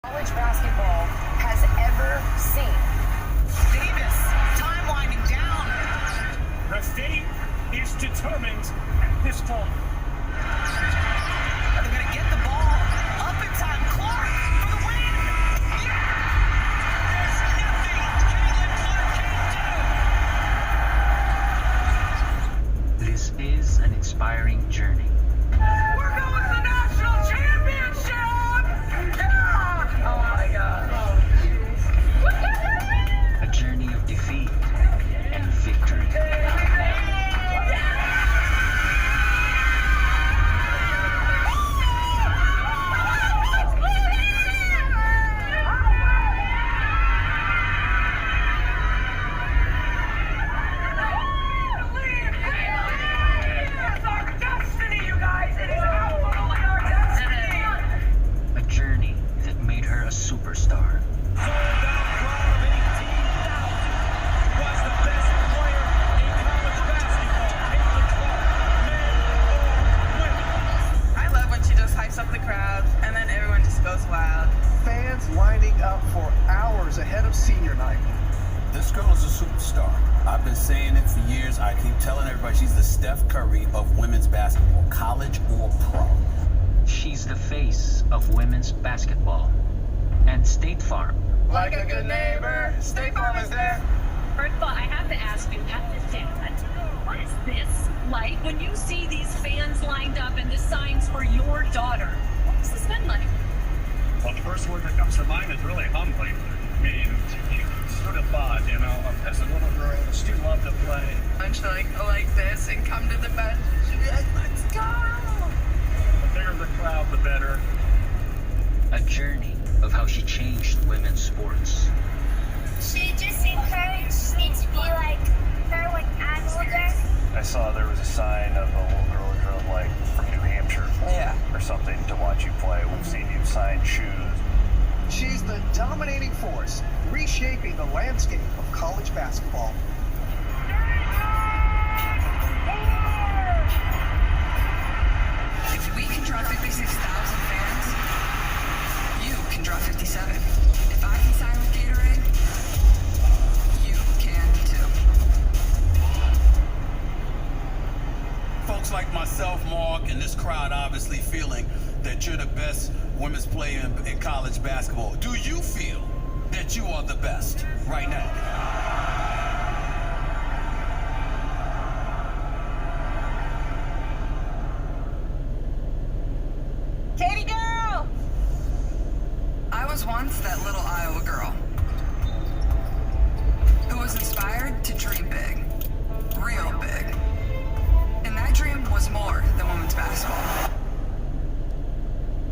college basketball has ever seen. Davis, time winding down. The fate is determined at this point. Are they going to get the ball up in time? Clark for the win. Yeah! There's nothing Caitlin Clark can't do. This is an inspiring journey. We're going to the national championship! Yeah! Oh my God. A journey of defeat and victory. It's our destiny, you guys! It is absolutely our destiny! A journey that made her a superstar. Sold-out crowd of 18,000 was the best player in college basketball. Caitlin Clark, men or women. I love when she just hypes up the crowd and then everyone just goes wild. Fans lining up for hours ahead of senior night. This girl is a superstar. I've been saying it for years. I keep telling everybody she's the Steph Curry of women's basketball, college or pro. She's the face of women's basketball. And State Farm. Like a good neighbor, State Farm is there. First of all, I have to ask you, as a dad, what is this like when you see these fans lined up and the signs for your daughter? What's this been like? Well, the first word that comes to mind is really humbling. I mean, you sort of thought, you know, as a little girl, she loved to play. And she'll like this and come to the bench and she'll be like, let's go! The bigger the crowd, the better. A journey of how she changed women's sports. She just encouraged me to be like her when I'm older. I saw there was a sign of a little girl who drove like from New Hampshire Yeah. or something to watch you play. We've seen you sign shoes. She's the dominating force, reshaping the landscape of college basketball. If we can draw 56,000 fans, you can draw 57. If I can sign with Gatorade, you can too. Folks like myself, Mark, and this crowd obviously feeling that you're the best women's player in college basketball. Do you feel that you are the best right now? Katie girl! I was once that little Iowa girl who was inspired to dream big, real big. And that dream was more than women's basketball.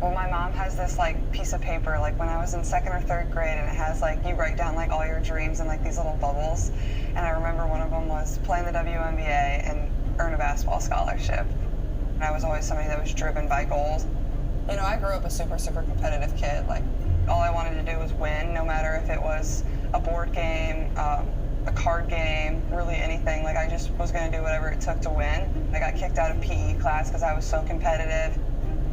Well, my mom has this piece of paper when I was in second or third grade, and it has you write down all your dreams in these little bubbles. And I remember one of them was play in the WNBA and earn a basketball scholarship. And I was always somebody that was driven by goals. You know, I grew up a super, super competitive kid. All I wanted to do was win, no matter if it was a board game, a card game, really anything. I just was going to do whatever it took to win. I got kicked out of PE class because I was so competitive.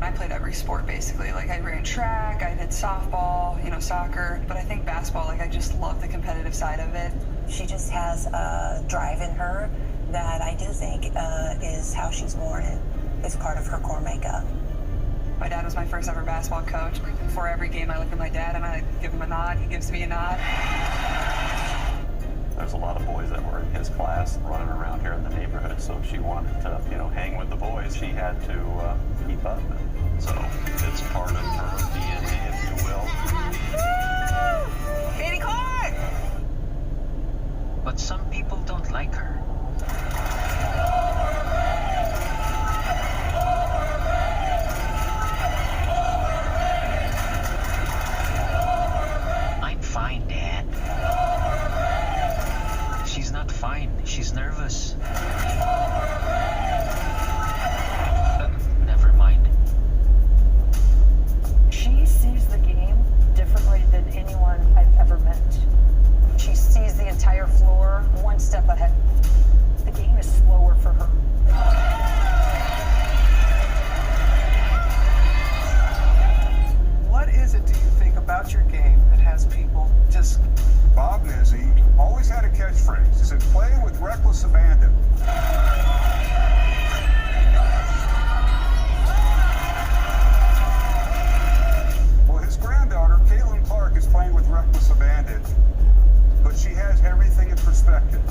I played every sport, basically. I ran track, I did softball, soccer. But I think basketball, I just love the competitive side of it. She just has a drive in her that I do think is how she's born and is part of her core makeup. My dad was my first ever basketball coach. Before every game, I look at my dad and I give him a nod. He gives me a nod. There's a lot of boys that were in his class running around here in the neighborhood, so if she wanted to, hang with the boys, she had to keep up. So it's part of her DNA, if you will. Katie Clark! But some people don't like her. I'm fine, Dad. She's not fine. She's nervous. Never mind. She sees signature game that has people just... Bob Nizzi always had a catchphrase. He said, play with reckless abandon. Well, his granddaughter, Caitlin Clark, is playing with reckless abandon, but she has everything in perspective.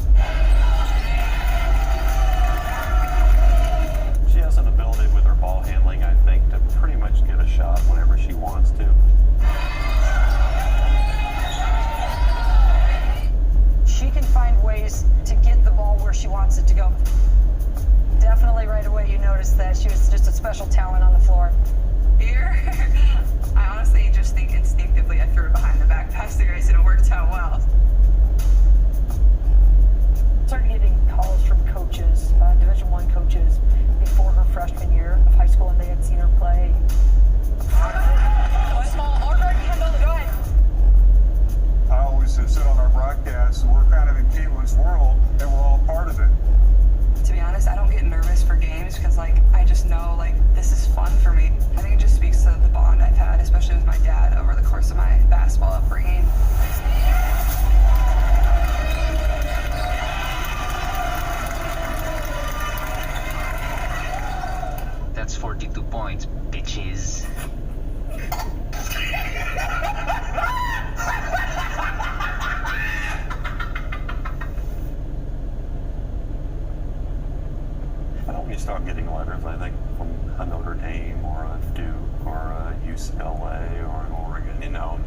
She has an ability with her ball handling, I think, to pretty much get a shot whenever she wants to. She can find ways to get the ball where she wants it to go. Definitely right away you noticed that she was just a special talent on the floor. Here, I honestly just think instinctively I threw it behind the back pass to Grace and it worked out well. Started getting calls from coaches, Division I coaches, before her freshman year of high school, and they had seen her play. Small or guard, Kendall, go ahead. I always have said on our broadcast, we're kind of in Caitlin's world, and we're all part of it. To be honest, I don't get nervous for games because, like, I just know, like, this is fun for me. I think it just speaks to the bond I've had, especially with my dad over the course of my basketball upbringing. That's 42 points, bitches. I don't need to start getting letters, I think, from a Notre Dame or a Duke or a UCLA or an Oregon, you know.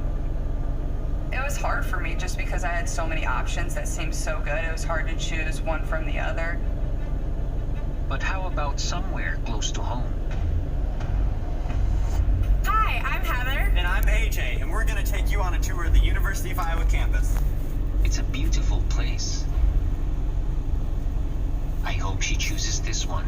It was hard for me just because I had so many options that seemed so good. It was hard to choose one from the other. But how about somewhere close to home? Hi, I'm Heather. And I'm AJ, and we're going to take you on a tour of the University of Iowa campus. It's a beautiful place. I hope she chooses this one.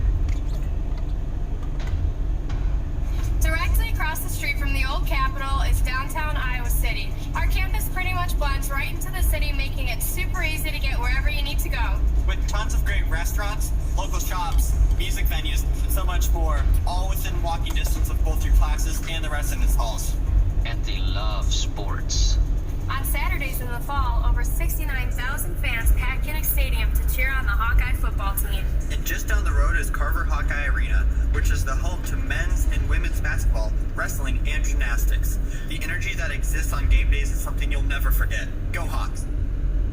Directly across the street from the old Capitol is downtown Iowa City. Our campus pretty much blends right into the city, making it super easy to get wherever you need to go. With tons of great restaurants, local shops, music venues, and so much more, all within walking distance of both your classes and the residence halls. And they love sports. On Saturdays in the fall, over 69,000 fans pack Kinnick Stadium to cheer on the Hawkeye football team. And just down the road is Carver Hawkeye Arena, which is the home to men's and women's basketball, wrestling, and gymnastics. The energy that exists on game days is something you'll never forget. Go Hawks!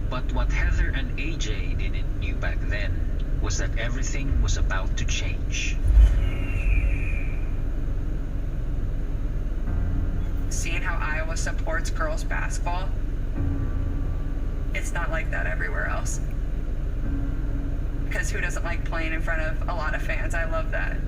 But what Heather and AJ didn't knew back then was that everything was about to change. Seeing how Iowa supports girls basketball, it's not like that everywhere else. Because who doesn't like playing in front of a lot of fans? I love that.